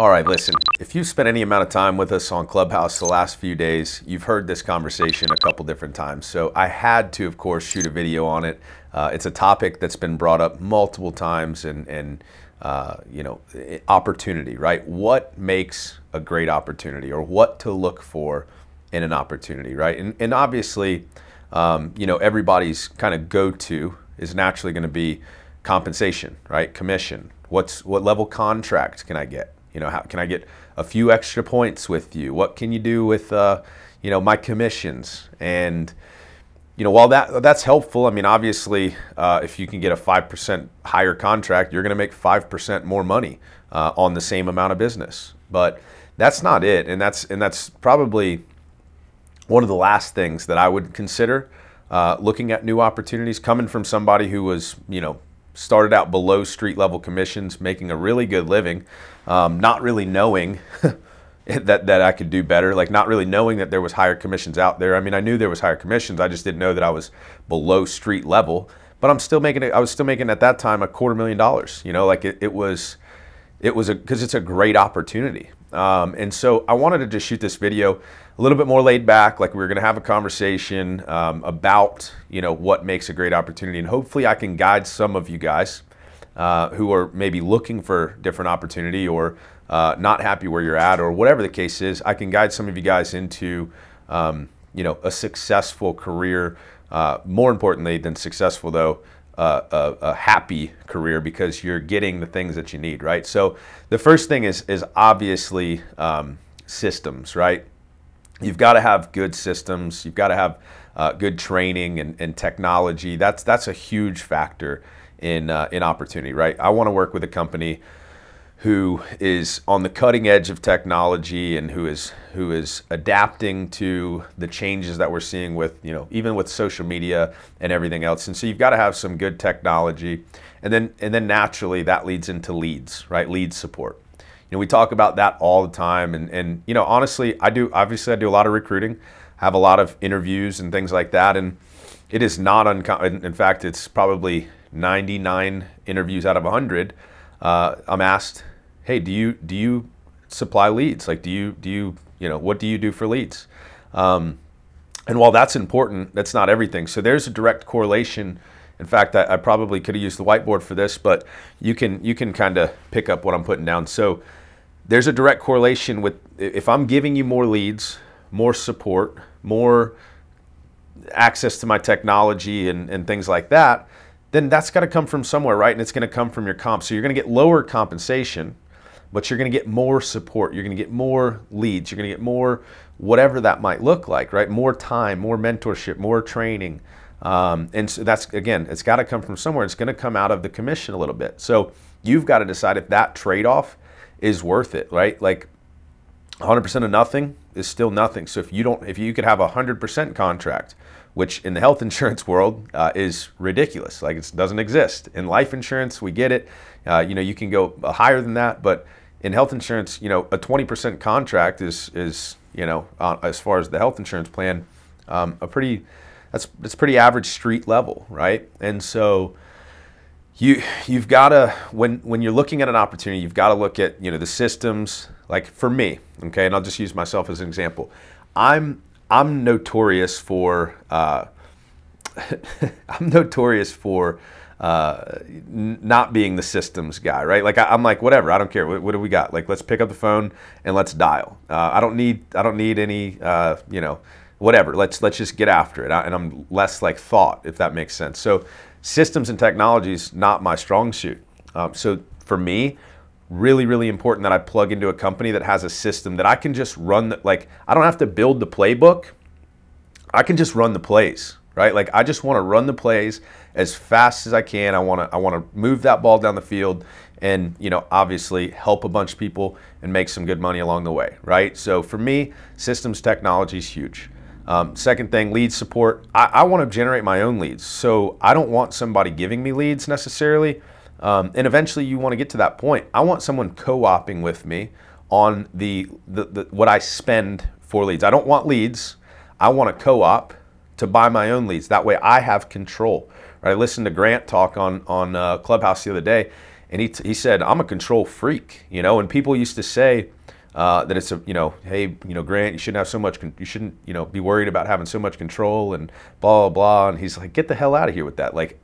All right, listen, if you've spent any amount of time with us on Clubhouse the last few days, you've heard this conversation a couple different times. So I had to, of course, shoot a video on it. It's a topic that's been brought up multiple times and opportunity, right? What makes a great opportunity, or what to look for in an opportunity, right? And obviously, everybody's kind of go-to is naturally going to be compensation, right? Commission. What level contract can I get? How can I get a few extra points with you? What can you do with, my commissions? And, while that's helpful, I mean, obviously, if you can get a 5% higher contract, you're going to make 5% more money on the same amount of business. But that's not it, and that's probably one of the last things that I would consider looking at new opportunities, coming from somebody who was, started out below street level commissions, making a really good living, not really knowing that I could do better, like not really knowing that there was higher commissions out there. I mean, I knew there was higher commissions. I just didn't know that I was below street level, but I was still making at that time $250,000, because it's a great opportunity. And so I wanted to just shoot this video a little bit more laid back, like we were going to have a conversation about, what makes a great opportunity. And hopefully I can guide some of you guys who are maybe looking for different opportunity or not happy where you're at, or whatever the case is. I can guide some of you guys into, a successful career. More importantly than successful, though, a happy career, because you're getting the things that you need, right? So the first thing is obviously systems, right? You've got to have good systems. You've got to have good training and technology. That's a huge factor in opportunity, right? I want to work with a company who is on the cutting edge of technology and who is adapting to the changes that we're seeing with, even with social media and everything else. And so you've got to have some good technology, and then naturally that leads into leads, right? Lead support. We talk about that all the time, and honestly, I do a lot of recruiting, have a lot of interviews and things like that, and it is not uncommon. In fact, it's probably 99 interviews out of 100. I'm asked, hey, do you supply leads? Like, what do you do for leads? And while that's important, that's not everything. So there's a direct correlation. In fact, I probably could have used the whiteboard for this, but you can kind of pick up what I'm putting down. So there's a direct correlation with, if I'm giving you more leads, more support, more access to my technology and things like that, then that's got to come from somewhere, right? And it's going to come from your comp. So you're going to get lower compensation, but you're going to get more support. You're going to get more leads. You're going to get more, whatever that might look like, right? More time, more mentorship, more training. And so that's, again, it's got to come from somewhere. It's going to come out of the commission a little bit. So you've got to decide if that trade-off is worth it, right? Like 100% of nothing is still nothing. So if you could have a 100% contract, which in the health insurance world is ridiculous. Like, it doesn't exist. In life insurance, we get it. You can go higher than that, but in health insurance, a 20% contract is as far as the health insurance plan, that's pretty average street level, right? And so you've got to, when you're looking at an opportunity, you've got to look at the systems. Like for me, okay, and I'll just use myself as an example. I'm notorious for not being the systems guy, right? Like I'm like, whatever, I don't care. What do we got? Like, let's pick up the phone and let's dial. I don't need any whatever. Let's just get after it. And I'm less like thought, if that makes sense. So systems and technology is not my strong suit. So for me, really, really important that I plug into a company that has a system that I can just run. Like, I don't have to build the playbook. I can just run the plays, right? Like, I just want to run the plays as fast as I can. I want to move that ball down the field and, obviously help a bunch of people and make some good money along the way, right? So for me, systems technology is huge. Second thing, lead support. I want to generate my own leads. So I don't want somebody giving me leads necessarily. And eventually you want to get to that point. I want someone co-oping with me on the what I spend for leads. I don't want leads. I want to co-op to buy my own leads. That way I have control. Right? I listened to Grant talk on Clubhouse the other day, And he said, I'm a control freak, you know, and people used to say that it's a, you know, hey, you know, Grant, you shouldn't have so much, you shouldn't, you know, be worried about having so much control and blah, blah, blah. And he's like, get the hell out of here with that. Like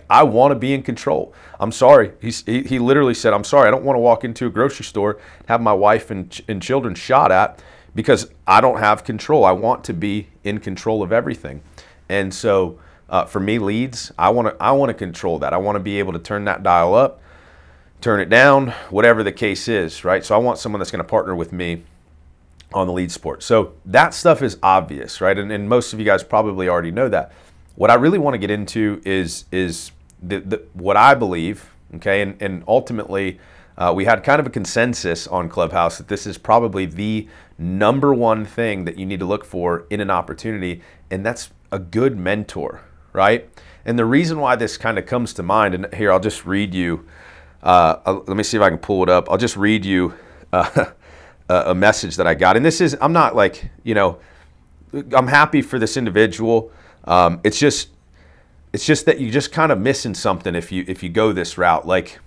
I want to be in control. I'm sorry. He literally said, I'm sorry. I don't want to walk into a grocery store and have my wife and children shot at because I don't have control. I want to be in control of everything. And so for me, leads, I want to control that. I want to be able to turn that dial up, turn it down, whatever the case is, right? So I want someone that's going to partner with me on the lead support. So that stuff is obvious, right? And most of you guys probably already know that. What I really want to get into is what I believe, okay? And ultimately, we had kind of a consensus on Clubhouse that this is probably the number one thing that you need to look for in an opportunity, and that's a good mentor, right? And the reason why this kind of comes to mind, and here I'll just read you, let me see if I can pull it up. I'll just read you a message that I got. And this is, I'm not like, you know, I'm happy for this individual. It's just that you just kind of missing something if you go this route. Like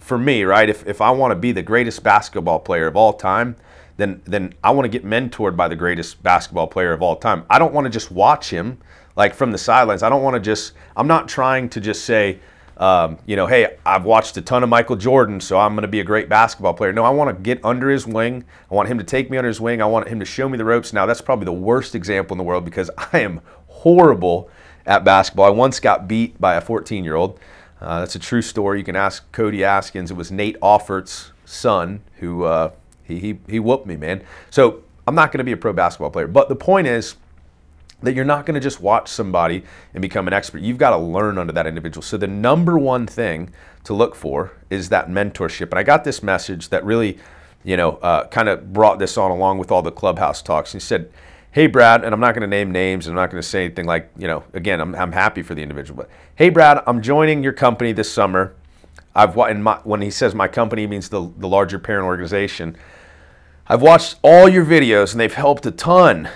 for me, right? If I want to be the greatest basketball player of all time, then I want to get mentored by the greatest basketball player of all time. I don't want to just watch him like from the sidelines. I don't want to just, I'm not trying to just say, you know, hey, I've watched a ton of Michael Jordan, so I'm going to be a great basketball player. No, I want to get under his wing. I want him to take me under his wing. I want him to show me the ropes. Now, that's probably the worst example in the world because I am horrible at basketball. I once got beat by a 14-year-old. That's a true story. You can ask Cody Askins. It was Nate Offert's son who he whooped me, man. So I'm not going to be a pro basketball player. But the point is that you're not going to just watch somebody and become an expert. You've got to learn under that individual. So the number one thing to look for is that mentorship. And I got this message that really, you know, kind of brought this on along with all the Clubhouse talks. He said, hey, Brad, and I'm not going to name names, and I'm not going to say anything like, you know, again, I'm happy for the individual. But, hey, Brad, I'm joining your company this summer. When he says my company, he means the larger parent organization. I've watched all your videos, and they've helped a ton.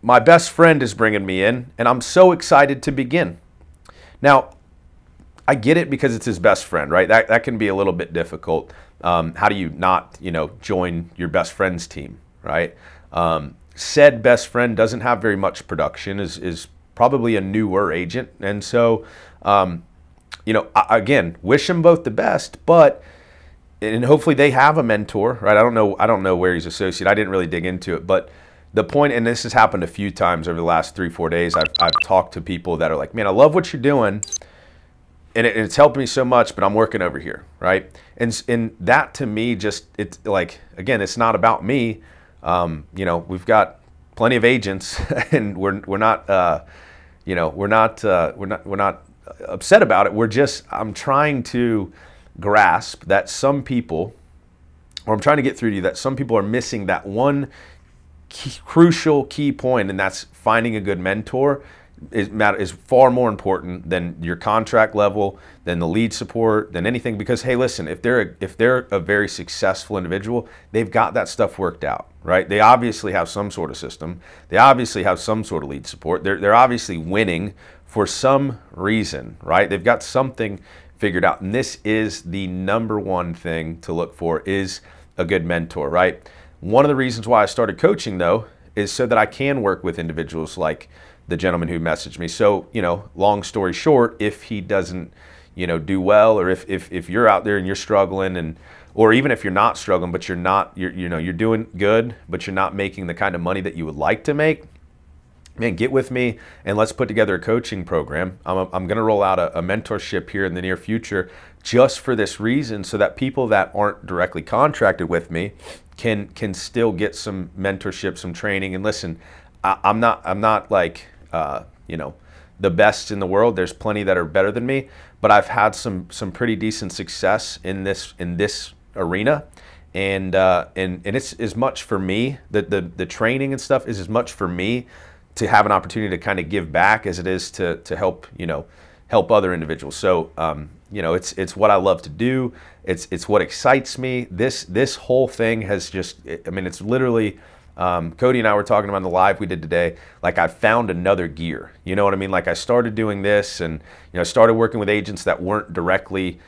My best friend is bringing me in, and I'm so excited to begin. Now, I get it because it's his best friend, right? That can be a little bit difficult. How do you not, you know, join your best friend's team, right? Said best friend doesn't have very much production, is probably a newer agent. And so, you know, again, wish them both the best, and hopefully they have a mentor, right? I don't know where he's associated. I didn't really dig into it, but the point, and this has happened a few times over the last 3-4 days, I've talked to people that are like, man, I love what you're doing, and it's helped me so much, but I'm working over here, right? And that to me, just, it's like, again, it's not about me. You know, we've got plenty of agents, and we're not, you know, we're not upset about it. I'm trying to grasp that some people, or I'm trying to get through to you that some people are missing that one crucial key point, and that's finding a good mentor is far more important than your contract level, than the lead support, than anything. Because hey, listen, if they're a very successful individual, they've got that stuff worked out, right? They obviously have some sort of system. They obviously have some sort of lead support. They're obviously winning for some reason, right? They've got something figured out, and this is the number one thing to look for, is a good mentor, right? One of the reasons why I started coaching, though, is so that I can work with individuals like the gentleman who messaged me. So, you know, long story short, if he doesn't, you know, do well, or if you're out there and you're struggling, or even if you're not struggling, but you're doing good, but you're not making the kind of money that you would like to make, man, get with me and let's put together a coaching program. I'm going to roll out a mentorship here in the near future just for this reason, so that people that aren't directly contracted with me can still get some mentorship, some training. And listen, I'm not like, you know, the best in the world. There's plenty that are better than me, but I've had some pretty decent success in this arena. And it's as much for me, the training and stuff is as much for me to have an opportunity to kind of give back as it is to help, you know, help other individuals. So, you know, it's what I love to do. It's what excites me. This whole thing has just, I mean, it's literally Cody and I were talking about the live we did today, like I found another gear. You know what I mean? Like I started doing this and, started working with agents that weren't directly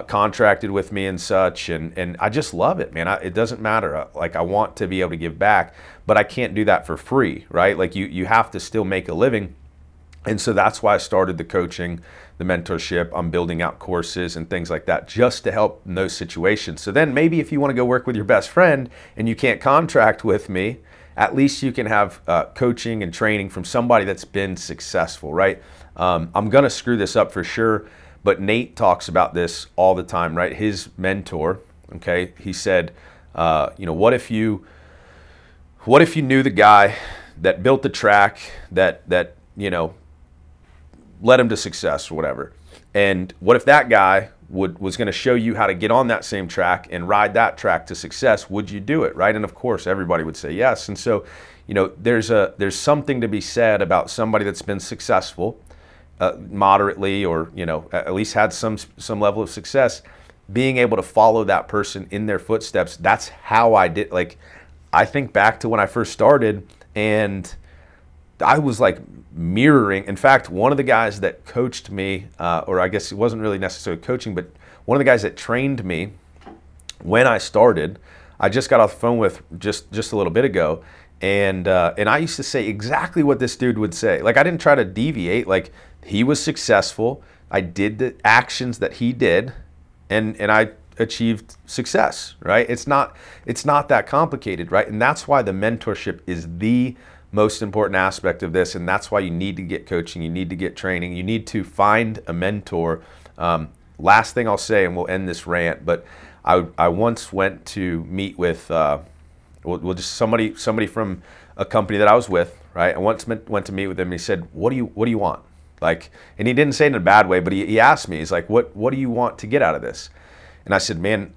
contracted with me and such. And I just love it, man. It doesn't matter. Like I want to be able to give back, but I can't do that for free, right? Like you have to still make a living. And so that's why I started the coaching, the mentorship. I'm building out courses and things like that just to help in those situations. So then maybe if you want to go work with your best friend and you can't contract with me, at least you can have coaching and training from somebody that's been successful, right? I'm going to screw this up for sure, but Nate talks about this all the time, right? His mentor, okay, he said, what if you knew the guy that built the track that led him to success or whatever. And what if that guy was going to show you how to get on that same track and ride that track to success? Would you do it, right? And of course, everybody would say yes. And so, there's something to be said about somebody that's been successful, moderately, or at least had some level of success, being able to follow that person in their footsteps. That's how I did. Like, I think back to when I first started, and I was like mirroring. In fact, one of the guys that coached me, or I guess it wasn't really necessarily coaching, but one of the guys that trained me when I started, I just got off the phone with just a little bit ago, and I used to say exactly what this dude would say. Like I didn't try to deviate. Like he was successful. I did the actions that he did, and I achieved success. Right? It's not that complicated, right? And that's why the mentorship is the most important aspect of this, and that's why you need to get coaching, you need to get training, you need to find a mentor. Last thing I'll say, and we'll end this rant, but I once went to meet with just somebody from a company that I was with, right? I once went to meet with him, and he said, what do you want? Like, and he didn't say it in a bad way, but he asked me, he's like, what do you want to get out of this? And I said, man,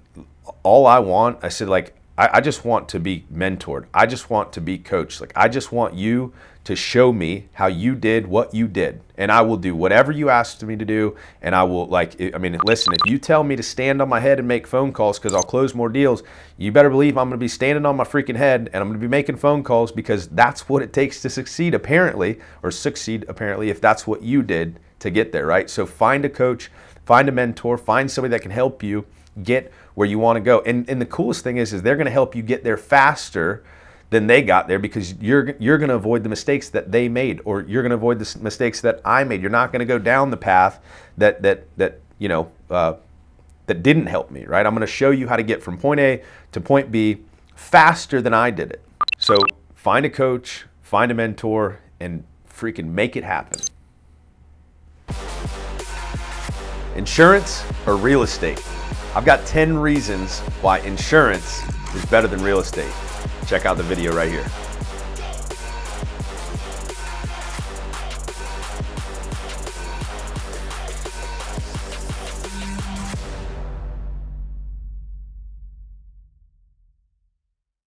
all I want, I said, like, I just want to be mentored. I just want to be coached. Like, I just want you to show me how you did what you did. And I will do whatever you asked me to do. And I will, listen, if you tell me to stand on my head and make phone calls because I'll close more deals, you better believe I'm going to be standing on my freaking head and I'm going to be making phone calls, because that's what it takes to succeed apparently, if that's what you did to get there, right? So find a coach, find a mentor, find somebody that can help you get where you want to go. And the coolest thing is they're going to help you get there faster than they got there, because you're going to avoid the mistakes that they made, or you're going to avoid the mistakes that I made. You're not going to go down the path that didn't help me, right? I'm going to show you how to get from point A to point B faster than I did it. So find a coach, find a mentor, and freaking make it happen. Insurance or real estate? I've got 10 reasons why insurance is better than real estate. Check out the video right here.